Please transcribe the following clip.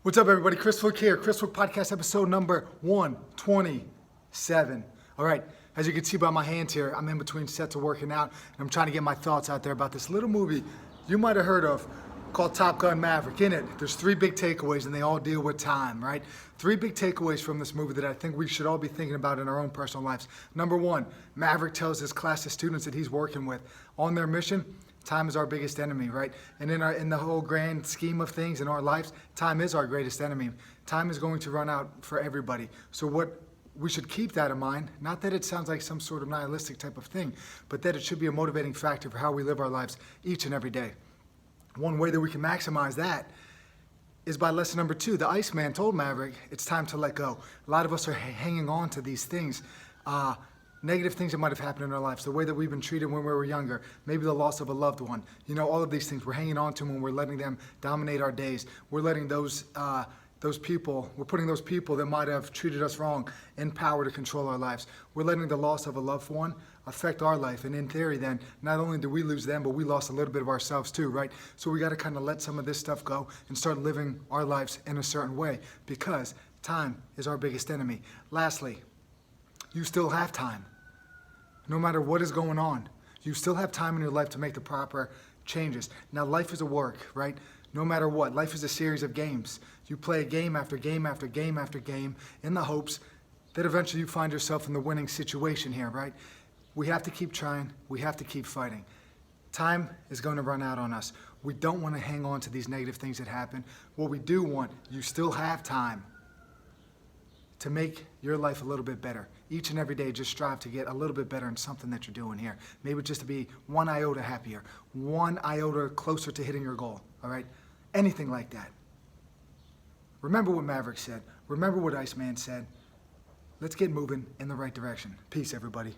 What's up, everybody? Chris Flick here. Chris Flick Podcast episode number 127. All right, as you can see by my hands here, I'm in between sets of working out, and I'm trying to get my thoughts out there about this little movie you might have heard of called Gun Maverick. In it, there's three big takeaways, and they all deal with time, right? Three big takeaways from this movie that I think we should all be thinking about in our own personal lives. Number one, Maverick tells his class of students that he's working with on their mission, time is our biggest enemy, right? And in the whole grand scheme of things in our lives, time is our greatest enemy. Time is going to run out for everybody. So what we should keep that in mind, not that it sounds like some sort of nihilistic type of thing, but that it should be a motivating factor for how we live our lives each and every day. One way that we can maximize that is by lesson number two. The Iceman told Maverick, it's time to let go. A lot of us are hanging on to these things, negative things that might have happened in our lives, the way that we've been treated when we were younger, maybe the loss of a loved one. You know, all of these things we're hanging on to when we're letting them dominate our days. We're letting those people, we're putting those people that might have treated us wrong in power to control our lives. We're letting the loss of a loved one affect our life. And in theory then, not only do we lose them, but we lost a little bit of ourselves too, right? So we got to kind of let some of this stuff go and start living our lives in a certain way, because time is our biggest enemy. Lastly, you still have time. No matter what is going on, you still have time in your life to make the proper changes. Now, life is a work, right? No matter what, life is a series of games. You play a game after game after game after game in the hopes that eventually you find yourself in the winning situation here, right? We have to keep trying. We have to keep fighting. Time is going to run out on us. We don't want to hang on to these negative things that happen. What we do want, you still have time to make your life a little bit better. Each and every day, just strive to get a little bit better in something that you're doing here. Maybe just to be one iota happier, one iota closer to hitting your goal, all right? Anything like that. Remember what Maverick said. Remember what Iceman said. Let's get moving in the right direction. Peace, everybody.